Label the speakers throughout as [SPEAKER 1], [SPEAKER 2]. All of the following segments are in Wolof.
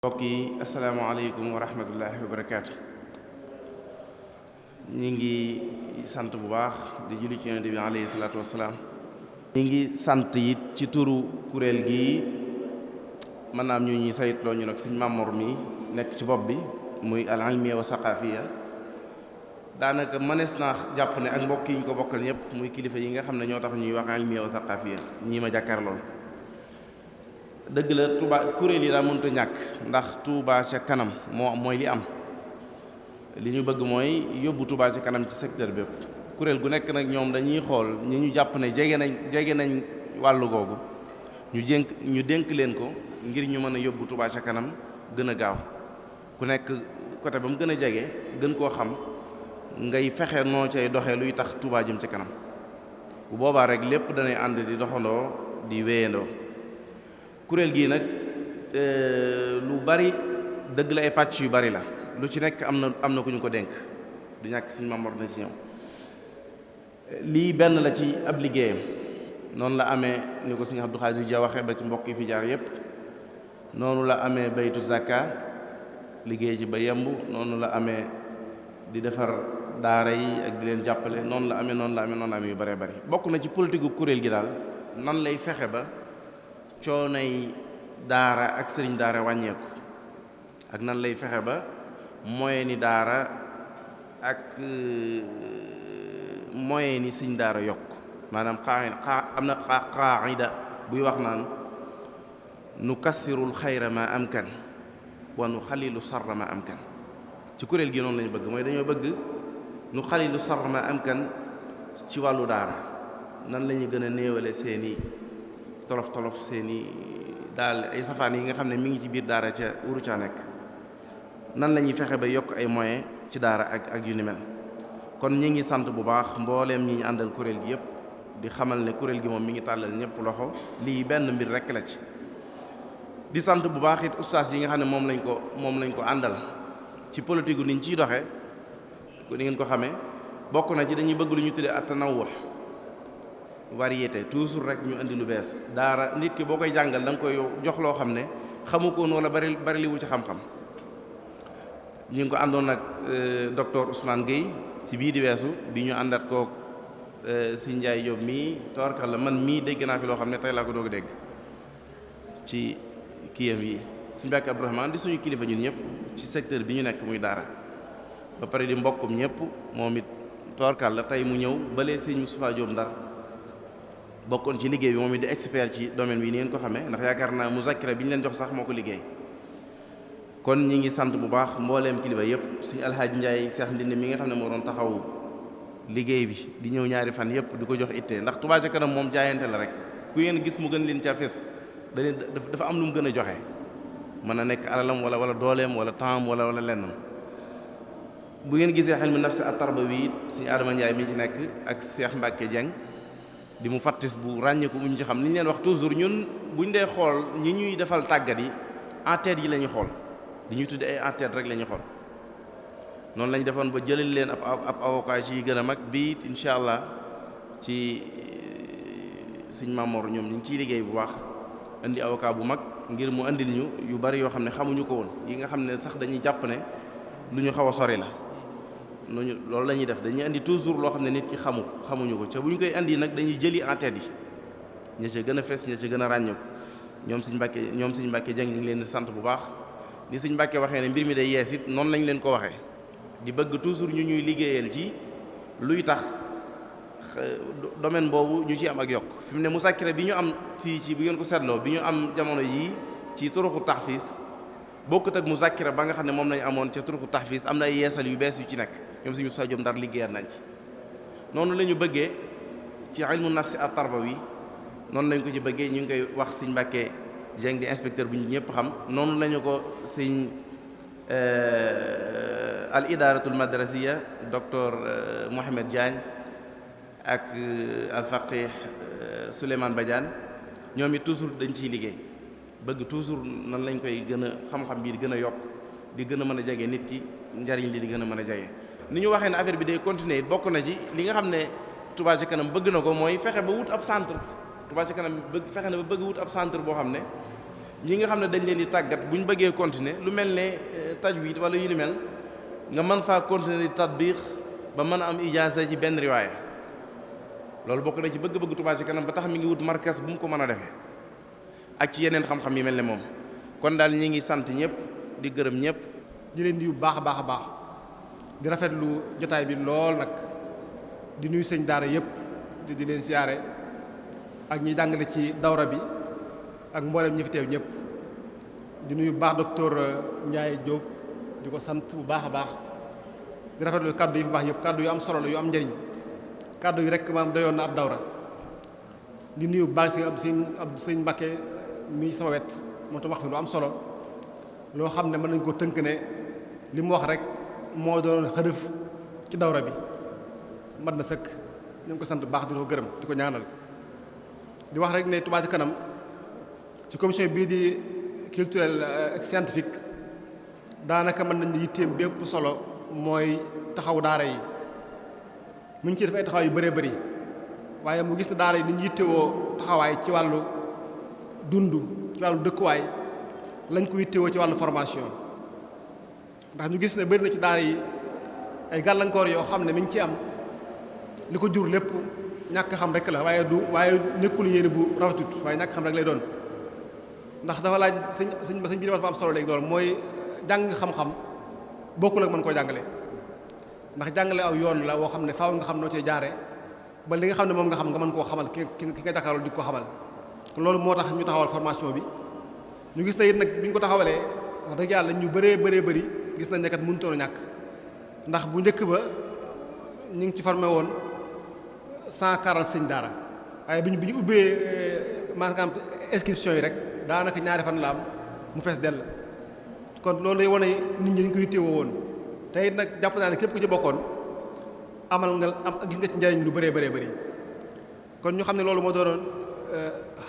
[SPEAKER 1] mbokk yi asalaamaaleykum wa rahmatullahi wa barakaatu. ñi ngi sant bu baax di julli ci yonent bi alayhi salaatu wasalaam. ñi ngi sant it ci turu kuréel gi mën naa am ñu ñuy saytloo ñu nag sëñ Mamor mi nekk ci bopp bi muy al ilmiya wa saqafiya. daanaka mënees naa jàpp ne ak mbokk yi ñu ko bokkal ñëpp muy kilifa yi nga xam ne ñoo tax ñuy wax ilmiya wa saqafiya ñii ma jàkkaarlool. dëgg la Touba kuréel yi daa mënut a ñàkk ndax Touba ca kanam mooy li am li ñu bëgg mooy yóbbu Touba ca kanam ci secteur bépp. kuréel gu nekk nag ñoom dañuy xool ñi ñu jàpp ne jege nañ wàllu googu ñu dénk leen ko ngir ñu mën a yóbbu Touba ca kanam gën a gaaw ku nekk côté ba mu gën a jege gën koo xam ngay fexe noo cay doxee luy tax Touba jëm ca kanam bu boobaa rek lépp danay ànd di doxandoo di wéyandoo. kuréel gii nag lu bari dëgg la ay pàcc yu bari la lu ci nekk am na ku ñu ko dénk du ñàkk suñu Mamor na ci ñëw. lii benn la ci ab liggéeyam noonu la amee ni ko suñu Abdou Khadir Dia waxee ba ci mbokk yi fi jaar yépp noonu la amee baytu zakka liggéey ci ba yemb noonu la amee di defar daara yi ak di leen jàppale noonu la amee yu baree bari bokk na ci politique gu kuréel gi daal nan lay fexe ba coonay daara ak sëriñ daara wàññeeku ak nan lay fexe ba moyen ni daara ak moyen ni sëriñ daara yokk maanaam am na qaida buy wax naan nu kassirul xayra ma amkan wa nu xalilu sarra ma amkan. ci kuréel gi noonu lañu bëgg mooy dañoo bëgg nu xalilu sarra ma amkan ci wàllu daara nan la ñu gën a néewale seeni tolof seeni daal ay safaan yi nga xam ne mi ngi ci biir daara ca wuru caa nekk nan la ñuy fexe ba yokk ay moyens ci daara ak yu ni mel. kon ñi ngi sant bu baax mbooleem ñi ñu àndal kuréel gi yëpp di xamal ne kuréel gi moom mi ngi tàllal ñëpp loxo lii benn mbir rekk la ci. di sant bu baax it ustaas yi nga xam ne moom lañ ko àndal ci politique gu niñ ciy doxee ni ngeen ko xamee bokk na ci dañuy bëgg lu ñu tuddee at-tanawwu variété toujours rek ñu indi lu bees. daara nit ki boo koy jàngal da nga koy jox loo xam ne xamu ko woon wala bari li wu ci xam-xam. ñu ngi ko àndoon nag docteur Ousmane Gueye ci bii di weesu bi ñu àndat koog sëñ Ndiaye Diop mii toorkal la man mii dégg naa fi loo xam ne tey laa ko doog a dégg ci kiyam yi. sëñ Mbàkke Abdourahmane di suñu kilifa ñun ñëpp ci secteur bi ñu nekk muy daara ba pare di mbokkum ñëpp moom it toorkal la tey mu ñëw balee sëñ Moustapha Diop Ndar bokkoon ci liggéey bi moom it di expert ci domaine bi ni ngeen ko xamee ndax yaakaar naa muzakkira bi ñu leen jox sax moo ko liggéey. kon ñi ngi sant bu baax mbooleem kilifa yëpp suñu alxaaji Njaay Seex Ndindi mi nga xam ne moo doon taxaw liggéey bi di ñëw ñaari fan yëpp di ko jox ittee ndax Touba ca kanam moom jaayante la rek ku ngeen gis mu gën leen ca fes dafa am lu mu gën a joxe mën a nekk alalam wala dooleem wala temps wala lennam. bu ngeen gisee Hilmu Nafsi at-Tarbawi it suñu Adama Njaay mi ci nekk ak Seex Mbàkke Jeng di mu fattis bu ràññeeku bu ñu ci xam li ñu leen wax toujours ñun buñ dee xool ñi ñuy defal tàggat yi en-tête yi la ñuy xool di ñuy tudde ay en-tête rek la ñuy xool noonu la ñu defoon ba jëlal leen ab avocat yi gën a mag bii incha allah ci sëñ Mamor ñoom ñu ngi ciy liggéey bu baax indi avocat bu mag ngir mu indil ñu yu bari yoo xam ne xamuñu ko woon yi nga xam ne sax dañuy jàpp ne lu ñu xaw a sori la. loolu la ñuy def dañuy indi toujours loo xam ne nit ki xamuñu ko ca bu ñu koy indi nag dañuy jëli en-tête yi ña ca gën a fees ña ca gën a ràññeeku ñoom sëñ Mbàkke Jeng ñu ngi leen di sant bu baax. ni sëñ Mbàkke waxee ne mbir mi day yees it noonu lañ leen ko waxee di bëgg toujours ñu ñuy liggéeyal ci luy tax domaine boobu ñu ci am ak yokk. fi mu ne musakkira bi ñu am fii ci bu ngeen ko seetloo bi ñu am jamono yii ci turuxu tahfiis bokkut ak muzakkira ba nga xam ne moom lañu amoon ca turuxu tahfiis am na ay yeesal yu bees yu ci nekk ñoom suñu Moussa Diop Ndar liggéeyal nañ ci. noonu la ñu bëggee ci Hilmu Nafsi at-Tarbawi noonu lañ ko ci bëggee ñu ngi koy wax sëñ Mbàkke Jeng di inspecteur bu ñu ñëpp xam noonu lañu ko sëñ al idaratul madrasiya docteur Mohamed Diagne ak al faqih Souleymane Badiane ñoom it toujours dañ ciy liggéey bëgg toujours nan lañ koy gën a xam-xam bii di gën a yokk di gën a mën a jege nit ki njariñ li di gën a mën a jege. ni ñu waxee ne affaire bi day continuer bokk na ci li nga xam ne Touba ca kanam bëgg na ko mooy fexe ba wut ab centre Touba ca kanam fexe na ba bëgg wut ab centre boo xam ne ñi nga xam ne dañ leen di tàggat bu ñu bëggee continuer lu mel ne tajwid wala yu ni mel nga mën faa continuer di tatbiq ba mën a am ijaasa ci benn riwaaya loolu bokk na ci bëgg-bëgg Touba ci kanam ba tax mi ngi wut markas bu mu ko mën a defee ak ci yeneen xam-xam yi mel ne moom kon daal ñi ngi sant ñëpp di gërëm ñëpp.
[SPEAKER 2] di leen di bu baax a baax a baax di rafetlu jotaay bi lool nag di nuyu sëñ daara yëpp di leen siyaare ak ñi jàngale ci dawra bi ak mboolem ñi fi teew ñëpp di nuyu bu baax docteur Ndiaye Diop di ko sant bu baax a baax di rafetlu kaddu yi fi baax yëpp kaddu yu am solo la yu am njëriñ kaddu yi rek maam doyoon na ab dawra di nuyu bu baax sëñ Mbacke mi sama wet moo tax wax fi lu am solo loo xam ne mën nañ ko tënk ne li mu wax rek moo doon xërëf ci dawra bi mat na sëkk ñu ngi ko sant bu baax di ko gërëm di ko ñaanal di wax rek ne Touba Ca Kanam ci commission bii di culturelle ak scientifique daanaka mën nañu yitteem bépp solo mooy taxaw daara yi mu ngi ciy def ay taxawaay yu bëree bëri waaye mu gis ne daara yi ni ñu yittewoo taxawaay ci wàllu dund ci wàllu dëkkuwaay lañ ko yittewoo ci wàllu formation ndax ñu gis ne bëri na ci daara yi ay gàllankoor yoo xam ne mi ngi ci am li ko jur lépp ñàkk xam rek la waaye nekkul yéene bu rafetut waaye ñàkk xam rek lay doon ndax dafa laaj sëñ bi dafa am solo léegi loolu mooy jàng xam-xam bokkul ak mën koo jàngale ndax jàngale aw yoon la woo xam ne faaw nga xam noo cee jaare ba li nga xam ne moom nga xam nga mën koo xamal ki nga jàkkaarloo di ko xamal loolu moo tax ñu taxawal formation bi ñu gis na it nag bi ñu ko taxawalee wax dëgg yàlla ñu bëree bëri gis nañ ne kat mënutoon a ñàkk ndax bu njëkk ba ñu ngi ci formé woon 140 sëñ daara waaye bi ñu ubbee maanaam inscription yi rek daanaka ñaari fan la am mu fees dell kon loolu lay wane nit ñi dañ ko yittewoo woon te it nag jàpp naa ne képp ku ci bokkoon gis nga ci njariñ lu bëree bëri kon ñu xam ne loolu moo doonoon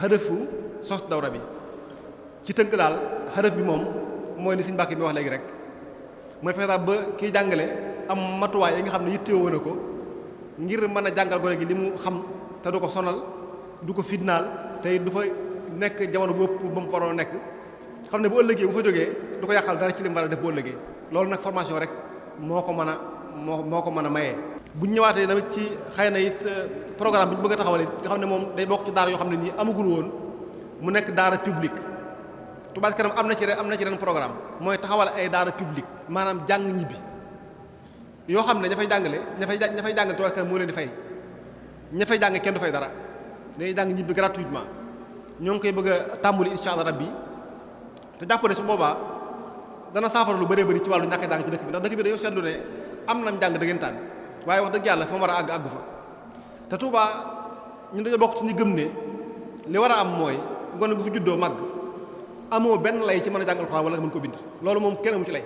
[SPEAKER 2] xërëfu sos dawra bi ci tënk daal xërëf bi moom mooy li Sëñ Mbàkke mi wax léegi rek mooy fexe daal ba kiy jàngale am matuwaay yi nga xam ne yittewoo na ko ngir mën a jàngal gone gi li mu xam te du ko sonal du ko fitnaal te du fa nekk jamono bu ëpp ba mu faroon nekk xam ne bu ëllëgee bu fa jógee du ko yàqal dara ci li mu war a def bu ëllëgee loolu nag formation rek moo ko mën a mayee. bu ñu ñëwaatee tamit ci xëy na it programme bi ñu bëgg a taxawal nga xam ne moom day bokk ci daara yoo xam ne nii amagul woon mu nekk daara publique Touba Ca Kanam am na ci ren programme mooy taxawal ay daara publique maanaam jàng ñibbi yoo xam ne ña fay jàngale ña fay jàngale Touba Ca Kanam moo leen di fay ña fay jàng kenn du fay dara day jàng ñibbi gratuitement ñoo ngi koy bëgg a tàmbali incha allah rabbi te jàpp ne su boobaa dana saafara lu bëree bëri ci wàllu ñàkk a jàng ci dëkk bi ndax dëkk bi dañoo seetlu ne am na njàng dëggantaan waaye wax dëgg yàlla fa mu war a àggu fa te Touba ñun dañoo bokk ci ñu gëm ne li war a am mooy gone bu fi juddoo màgg amoo benn lay ci mën a jàng alxuraan wala nga mën ko bind loolu moom kenn amu ci lay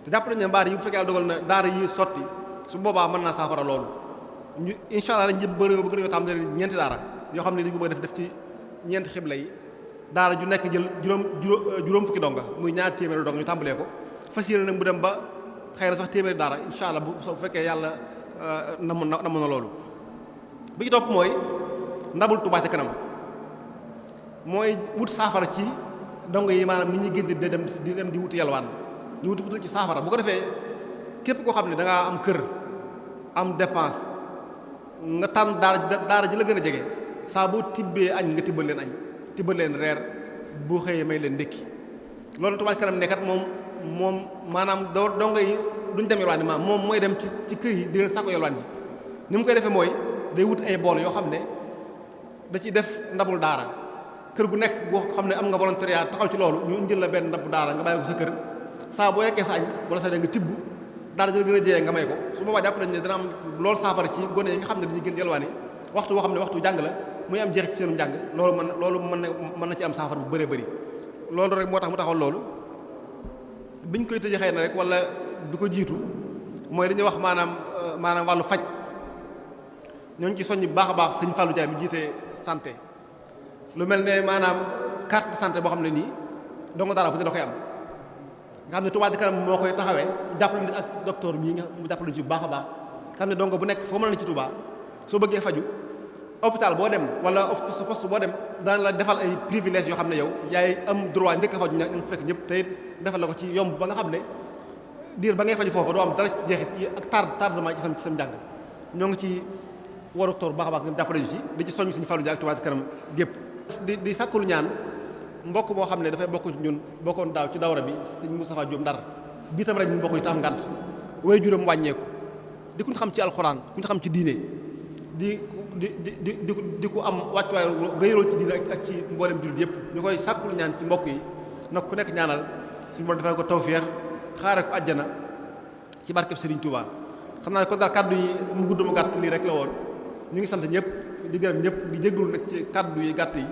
[SPEAKER 2] te jàpp nañ ne mbaar yi bu fekkee yàlla dogal na daara yi sotti su boobaa mën naa saafara loolu ñu incha allah dañ bëgg nañoo tàmbali ñeenti daara yoo xam ne dañ ko bëgg def ci ñeenti xibla yi daara ju nekk jël juróom fukki donga muy ñaar téeméeri donga ñu tàmbalee ko fas yéene nag mu dem ba xëy na sax téeméeri daara incha allah bu fekkee yàlla namm na loolu bi ci topp mooy ndabul Touba Ca Kanam mooy wut saafara ci dongo yi maanaam nit ñuy génn di dem di wuti yalwaan ñu wuti ci saafara bu ko defee képp koo xam ne da ngaa am kër am dépense nga tànn daara ji la gën a jege saa boo tibbee añ nga tibbal leen añ tibbal leen reer boo xëyee may leen ndékki loolu Touba Ca Kanam nekkat moom maanaam dongo yi duñ dem yalwaan maanaam moom mooy dem ci kër yi di leen sàkko yalwaan ji ni mu koy defee mooy day wut ay bool yoo xam ne da ci def ndabul daara kër gu nekk boo xam ne am nga volontariat taxaw ci loolu ñu indil la benn ndabu daara nga bàyyi ko sa kër saa boo yekkee sa añ wala sa nga tibb daara jël gën a jeyee nga may ko su boobaa jàpp nañ ne dana am loolu saafara ci gone yi nga xam ne dañuy gën yalwaani waxtu boo xam ne waxtu jàng la muy am jeex ci seenu njàng loolu mën na ci am saafara bu bëree bëri loolu rek moo tax mu taxawal loolu biñ koy tëjee xëy na rek wala bi ko jiitu mooy dañuy wax maanaam wàllu faj ñoo ngi ci soññ bu baax a baax sëñ Fallou Ndiaye mi jiite santé lu mel ne maanaam carte de santé boo xam ne nii dongo daara bu ne da koy am nga xam ne Touba Ca Kanam moo koy taxawee jàppale ak docteur bii nga mu jàppale ci bu baax a baax nga xam ne dongo bu nekk foo mën na ci Touba soo bëggee faju hôpital boo dem wala poste boo dem daan la defal ay privilèges yoo xam ne yow yaay am droit njëkk a faju ña nga fekk ñëpp te it defal la ko ci yomb ba nga xam ne diir ba ngay faju foofu doo am dara ci jeexit ci ak tardement ci sam njàng ñoo ngi ci waru toor baax a baax nga jàppale ci di ci soññ suñu Fallou Dia ak Touba Ca Kanam gépp di sàkkulu ñaan mbokk moo xam ne dafay bokk ci ñun bokkoon daaw ci dawra bi sëñ Moustapha Diop Ndar bii tam rek ñu bokk ñu te am ngànt way juróom wàññeeku di ku ñu xam ci alxuraan ku ñu xam ci diine di ku am wàccuwaay réyrool ci diine ak ci mboolem jullit yëpp ñu koy sàkkulu ñaan ci mbokk yi nag ku nekk ñaanal suñu borom defal ko tawfeex xaare ko àjjana ci barkeb Serigne Touba xam naa ne kon daal kaddu yi mu gudd mu gàtt lii rek la woon ñu ngi sant ñëpp di gërëm ñëpp di jégalu nag ci kaddu yi gàtt yi